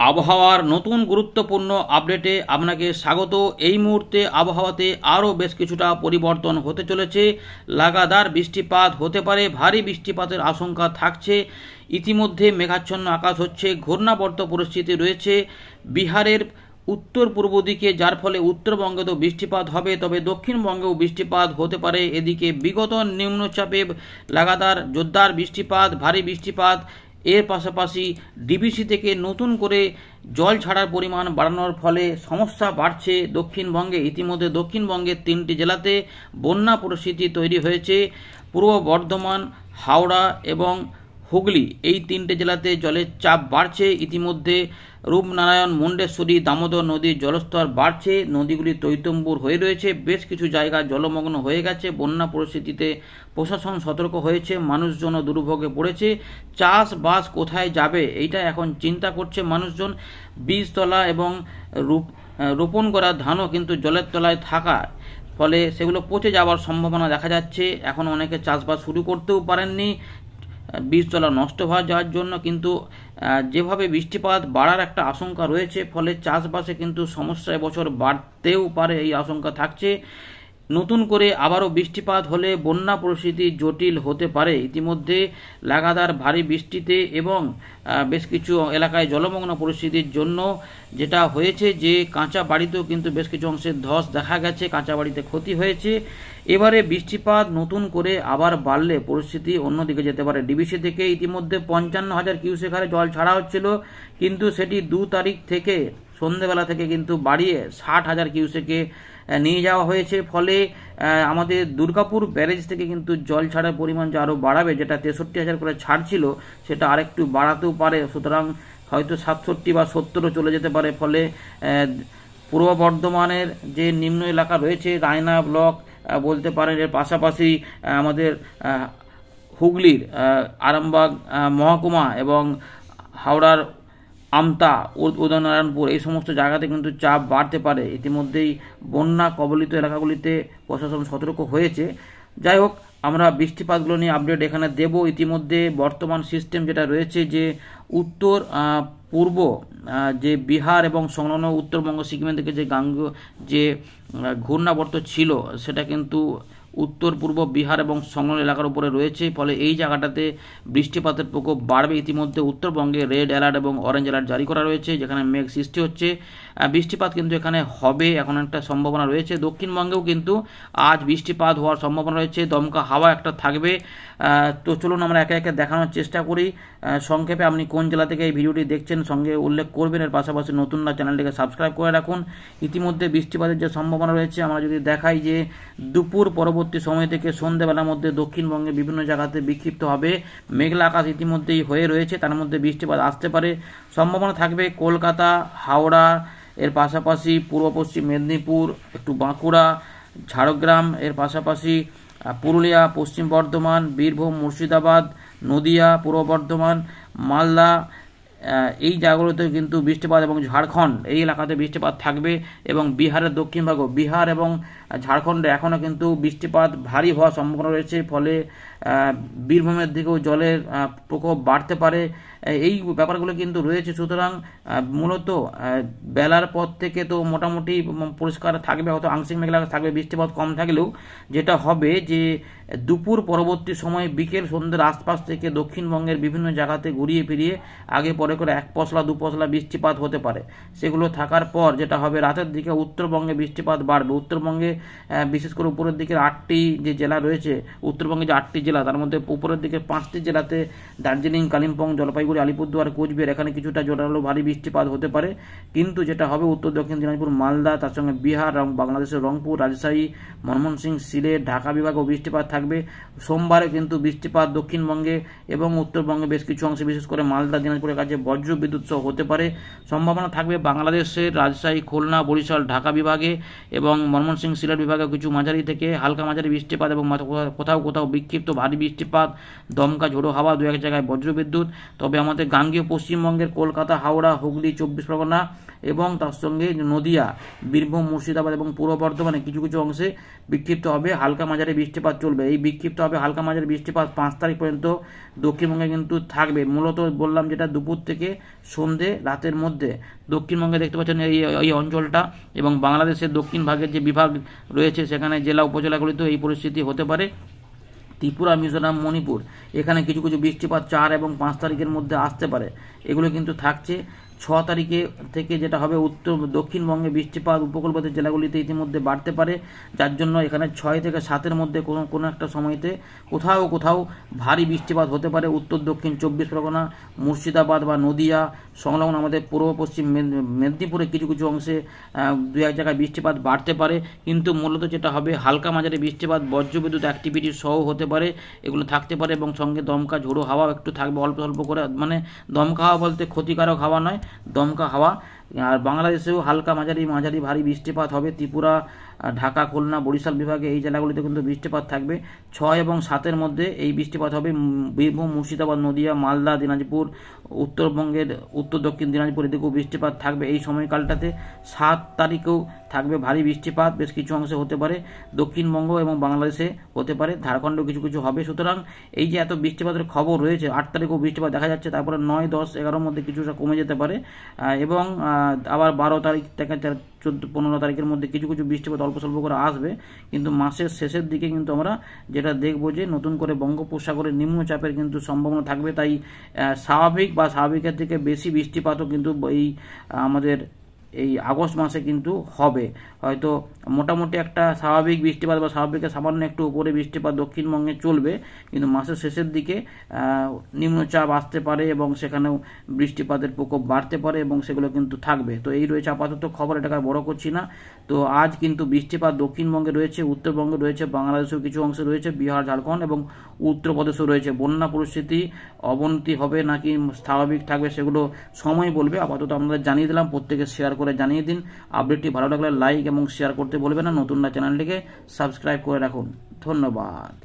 আবহাওয়ার নতুন গুরুত্বপূর্ণ আপডেটে আপনাকে স্বাগত। এই মুহূর্তে আবহাওয়াতে আরও বেশ কিছুটা পরিবর্তন হতে চলেছে। লাগাতার বৃষ্টিপাত হতে পারে, ভারী বৃষ্টিপাতের আশঙ্কা থাকছে। ইতিমধ্যে মেঘাচ্ছন্ন আকাশ হচ্ছে, ঘূর্ণাবর্ত পরিস্থিতি রয়েছে বিহারের উত্তর পূর্ব দিকে, যার ফলে উত্তরবঙ্গে তো বৃষ্টিপাত হবে, তবে দক্ষিণবঙ্গেও বৃষ্টিপাত হতে পারে। এদিকে বিগত নিম্নচাপে লাগাতার জোরদার বৃষ্টিপাত, ভারী বৃষ্টিপাত, এর পাশাপাশি ডিবিসি থেকে নতুন করে জল ছাড়ার পরিমাণ বাড়ানোর ফলে সমস্যা বাড়ছে দক্ষিণবঙ্গে। ইতিমধ্যে দক্ষিণবঙ্গের 3টি জেলাতে বন্যা পরিস্থিতি তৈরি হয়েছে। পূর্ব বর্ধমান, হাওড়া এবং হুগলি, এই 3টে জেলাতে জলের চাপ বাড়ছে। ইতিমধ্যে রূপনারায়ণ, মুন্ডেশ্বরী, দামোদর নদীর জলস্তর বাড়ছে, নদীগুলি টইটম্বুর হয়ে রয়েছে, বেশ কিছু জায়গা জলমগ্ন হয়ে গেছে। বন্যা পরিস্থিতিতে প্রশাসন সতর্ক হয়েছে, মানুষজনও দুর্ভোগে পড়েছে। চাষবাস কোথায় যাবে এইটা এখন চিন্তা করছে মানুষজন। বীজতলা এবং রোপণ করা ধানও কিন্তু জলের তলায় থাকা ফলে সেগুলো পচে যাওয়ার সম্ভাবনা দেখা যাচ্ছে। এখন অনেকে চাষবাস শুরু করতেও পারেননি বীজতলা নষ্ট হয়ে যাওয়ার জন্য। কিন্তু যেভাবে বৃষ্টিপাত বাড়ার একটা আশঙ্কা রয়েছে, ফলে চাষবাসে কিন্তু সমস্যা এবছর বাড়তেও পারে, এই আশঙ্কা থাকছে। নতুন করে আবারও বৃষ্টিপাত হলে বন্যা পরিস্থিতি জটিল হতে পারে। ইতিমধ্যে লাগাতার ভারী বৃষ্টিতে এবং বেশ কিছু এলাকায় জলমগ্ন পরিস্থিতির জন্য যেটা হয়েছে যে কাঁচা বাড়িতেও কিন্তু বেশ কিছু অংশে ধস দেখা গেছে, কাঁচা বাড়িতে ক্ষতি হয়েছে। এবারে বৃষ্টিপাত নতুন করে আবার বাড়লে পরিস্থিতি অন্যদিকে যেতে পারে। ডিবিসি থেকে ইতিমধ্যে 55,000 কিউসেক হারে জল ছাড়া হচ্ছিল, কিন্তু সেটি 2 তারিখ থেকে সন্ধ্যেবেলা থেকে কিন্তু বাড়িয়ে 60,000 কিউসেকে নিয়ে যাওয়া হয়েছে। ফলে আমাদের দুর্গাপুর ব্যারেজ থেকে কিন্তু জল ছাড়ার পরিমাণ যে আরও বাড়াবে, যেটা 63,000 করে ছাড়ছিল সেটা আরেকটু বাড়াতেও পারে। সুতরাং হয়তো 67 বা 70ও চলে যেতে পারে। ফলে পূর্ব বর্ধমানের যে নিম্ন এলাকা রয়েছে, রায়না ব্লক বলতে পারেন, এর পাশাপাশি আমাদের হুগলির আরামবাগ মহকুমা এবং হাওড়ার আমতা, উদয়নারায়ণপুর, এই সমস্ত জায়গাতে কিন্তু চাপ বাড়তে পারে। ইতিমধ্যেই বন্যা কবলিত এলাকাগুলিতে প্রশাসন সতর্ক হয়েছে। যাই হোক, আমরা বৃষ্টিপাতগুলো নিয়ে আপডেট এখানে দেব। ইতিমধ্যে বর্তমান সিস্টেম যেটা রয়েছে যে উত্তর পূর্ব যে বিহার এবং সংলগ্ন উত্তরবঙ্গ সিকিমের দিকে যে ঘূর্ণাবর্ত ছিল, সেটা কিন্তু উত্তর পূর্ব বিহার এবং সংলগ্ন এলাকার উপরে রয়েছে। ফলে এই জায়গাটাতে বৃষ্টিপাতের প্রকোপ বাড়বে। ইতিমধ্যে উত্তরবঙ্গে রেড অ্যালার্ট এবং অরেঞ্জ অ্যালার্ট জারি করা রয়েছে, যেখানে মেঘ সৃষ্টি হচ্ছে। বৃষ্টিপাত কিন্তু এখানে হবে, এখন একটা সম্ভাবনা রয়েছে। দক্ষিণবঙ্গেও কিন্তু আজ বৃষ্টিপাত হওয়ার সম্ভাবনা রয়েছে, দমকা হাওয়া একটা থাকবে। তো চলুন আমরা একে একে দেখানোর চেষ্টা করি। সংক্ষেপে আপনি কোন জেলা থেকে এই ভিডিওটি দেখছেন সঙ্গে উল্লেখ করবেন। এর পাশাপাশি নতুনরা চ্যানেলটিকে সাবস্ক্রাইব করে রাখুন। ইতিমধ্যে বৃষ্টিপাতের যে সম্ভাবনা রয়েছে, আমরা যদি দেখাই যে দুপুর পরবর্তী সময় থেকে সন্ধ্যেবেলার মধ্যে দক্ষিণবঙ্গে বিভিন্ন জায়গাতে বিক্ষিপ্ত হবে মেঘলা আকাশ ইতিমধ্যেই হয়ে রয়েছে, তার মধ্যে বৃষ্টিপাত আসতে পারে। সম্ভাবনা থাকবে কলকাতা, হাওড়া, এর পাশাপাশি পূর্ব পশ্চিম মেদিনীপুর, একটু বাঁকুড়া, ঝাড়গ্রাম, এর পাশাপাশি পুরুলিয়া, পশ্চিম বর্ধমান, বীরভূম, মুর্শিদাবাদ, নদিয়া, পূর্ব বর্ধমান, মালদা, এই জায়গাগুলোতে কিন্তু বৃষ্টিপাত, এবং ঝাড়খণ্ড এই এলাকাতে বৃষ্টিপাত থাকবে। এবং বিহারের দক্ষিণভাগও, বিহার এবং ঝাড়খণ্ডে এখনও কিন্তু বৃষ্টিপাত ভারী হওয়ার সম্ভাবনা রয়েছে। ফলে বীরভূমের দিকেও জলের প্রকোপ বাড়তে পারে। এই ব্যাপারগুলো কিন্তু রয়েছে। সুতরাং মূলত বেলার পর থেকে তো মোটামুটি পরিষ্কার থাকবে, হয়তো আংশিক মেঘলা থাকবে, বৃষ্টিপাত কম থাকলেও যেটা হবে যে দুপুর পরবর্তী সময় বিকেল সন্ধ্যের আশপাশ থেকে দক্ষিণবঙ্গের বিভিন্ন জায়গাতে ঘুরিয়ে ফিরিয়ে আগে পরে করে 1 পশলা 2 পশলা বৃষ্টিপাত হতে পারে। সেগুলো থাকার পর যেটা হবে রাতের দিকে উত্তরবঙ্গে বৃষ্টিপাত বাড়বে। উত্তরবঙ্গে বিশেষ করে উপরের দিকের 8টি যে জেলা রয়েছে, উত্তরবঙ্গে যে 8টি জেলা, তার মধ্যে উপরের দিকে 5টি জেলাতে দার্জিলিং, কালিম্পং, জলপাইগুড়ি, আলিপুরদুয়ার, কোচবিহার, এখানে কিছুটা জোরালো ভারী বৃষ্টিপাত হতে পারে। কিন্তু যেটা হবে উত্তর দক্ষিণ দিনাজপুর, মালদা, তার সঙ্গে বিহার এবং বাংলাদেশের রংপুর, রাজশাহী, ময়মনসিংহ, সিলেট, ঢাকা বিভাগেও বৃষ্টিপাত থাকবে। সোমবারে কিন্তু বৃষ্টিপাত দক্ষিণবঙ্গে এবং উত্তরবঙ্গে বেশ কিছু অংশে, বিশেষ করে মালদা, দিনাজপুরের কাছে বজ্র বিদ্যুৎ সহ হতে পারে। সম্ভাবনা থাকবে বাংলাদেশের রাজশাহী, খুলনা, বরিশাল, ঢাকা বিভাগে এবং ময়মনসিংহ, সিলেট বিভাগে কিছু মাঝারি থেকে হালকা মাঝারি বৃষ্টিপাত এবং কোথাও কোথাও বিক্ষিপ্ত ভারী ভারী বৃষ্টিপাত, দমকা ঝোড়ো হাওয়া, দু এক জায়গায় বজ্রবিদ্যুৎ। তবে আমাদের গাঙ্গেয় পশ্চিমবঙ্গের কলকাতা, হাওড়া, হুগলি, 24 পরগনা এবং তার সঙ্গে নদিয়া, বীরভূম, মুর্শিদাবাদ এবং পূর্ব বর্ধমানে কিছু কিছু অংশে বিক্ষিপ্ত হবে হালকা মাঝারি বৃষ্টিপাত চলবে। এই বিক্ষিপ্ত হবে হালকা মাঝারি বৃষ্টিপাত 5 তারিখ পর্যন্ত দক্ষিণবঙ্গে কিন্তু থাকবে। মূলত বললাম যেটা দুপুর থেকে সন্ধে রাতের মধ্যে দক্ষিণবঙ্গে দেখতে পাচ্ছেন এই অঞ্চলটা এবং বাংলাদেশের দক্ষিণ ভাগের যে বিভাগ রয়েছে সেখানে জেলা উপজেলাগুলিতেও এই পরিস্থিতি হতে পারে। ত্রিপুরা, মিজোরাম, মণিপুর এখানে কিছু কিছু বৃষ্টিপাত 4 এবং 5 তারিখের মধ্যে আসতে পারে, এগুলো কিন্তু থাকছে। 6 তারিখে থেকে যেটা হবে দক্ষিণবঙ্গে বৃষ্টিপাত উপকূলবর্তী জেলাগুলিতে ইতিমধ্যে বাড়তে পারে, যার জন্য এখানে 6 থেকে 7-এর মধ্যে কোনো একটা সময়তে কোথাও কোথাও ভারী বৃষ্টিপাত হতে পারে উত্তর দক্ষিণ 24 পরগনা, মুর্শিদাবাদ বা নদিয়া সংলগ্ন আমাদের পূর্ব পশ্চিম মেদিনীপুরে কিছু কিছু অংশে দু এক জায়গায় বৃষ্টিপাত বাড়তে পারে। কিন্তু মূলত যেটা হবে হালকা মাঝারি বৃষ্টিপাত বজ্রবিদ্যুৎ অ্যাক্টিভিটি সহ হতে পারে, এগুলো থাকতে পারে এবং সঙ্গে দমকা ঝোড়ো হাওয়া একটু থাকবে অল্প অল্প করে, মানে দমকা হাওয়া বলতে ক্ষতিকারক হাওয়া নয়, দমকা হাওয়া। আর বাংলাদেশেও হালকা মাঝারি ভারী বৃষ্টিপাত হবে। ত্রিপুরা, ঢাকা, খুলনা, বরিশাল বিভাগে এই জেলাগুলিতে কিন্তু বৃষ্টিপাত থাকবে। 6 এবং 7-এর মধ্যে এই বৃষ্টিপাত হবে বীরভূম, মুর্শিদাবাদ, নদিয়া, মালদা, দিনাজপুর, উত্তরবঙ্গের উত্তর দক্ষিণ দিনাজপুর এদিকেও বৃষ্টিপাত থাকবে এই সময়কালটাতে। 7 তারিখেও থাকবে ভারী বৃষ্টিপাত, বেশ কিছু অংশে হতে পারে দক্ষিণবঙ্গ এবং বাংলাদেশে হতে পারে, ঝাড়খণ্ডেও কিছু কিছু হবে। সুতরাং এই যে এত বৃষ্টিপাতের খবর রয়েছে, 8 তারিখেও বৃষ্টিপাত দেখা যাচ্ছে, তারপরে 9, 10, 11-র মধ্যে কিছুটা কমে যেতে পারে এবং আবার 12 তারিখ থেকে 14-15 তারিখের মধ্যে কিছু কিছু বৃষ্টিপাত অল্প স্বল্প করে আসবে। কিন্তু মাসের শেষের দিকে কিন্তু আমরা যেটা দেখবো যে নতুন করে বঙ্গোপসাগরে নিম্নচাপের কিন্তু সম্ভাবনা থাকবে। তাই স্বাভাবিক বা স্বাভাবিকের থেকে বেশি বৃষ্টিপাতও কিন্তু এই আমাদের এই আগস্ট মাসে কিন্তু হবে। হয়তো মোটামুটি একটা স্বাভাবিক বৃষ্টিপাত বা স্বাভাবিকের সামান্য একটু উপরে বৃষ্টিপাত দক্ষিণবঙ্গে চলবে, কিন্তু মাসের শেষের দিকে নিম্নচাপ আসতে পারে এবং সেখানেও বৃষ্টিপাতের প্রকোপ বাড়তে পারে এবং সেগুলো কিন্তু থাকবে। তো এই রয়েছে আপাতত খবর, এটাকে বড় করছি না। তো আজ কিন্তু বৃষ্টিপাত দক্ষিণবঙ্গে রয়েছে, উত্তরবঙ্গে রয়েছে, বাংলাদেশেও কিছু অংশে রয়েছে, বিহার, ঝাড়খণ্ড এবং উত্তরপ্রদেশেও রয়েছে। বন্যা পরিস্থিতি অবনতি হবে নাকি স্বাভাবিক থাকবে সেগুলো সময় বলবে। আপাতত আমাদের জানিয়ে দিলাম, প্রত্যেকে শেয়ার করে জানিয়ে দিন। আপডেটটি ভালো লাগলে লাইক এবং শেয়ার করতে বলবেন না। নতুনরা চ্যানেলটিকে সাবস্ক্রাইব করে রাখুন। ধন্যবাদ।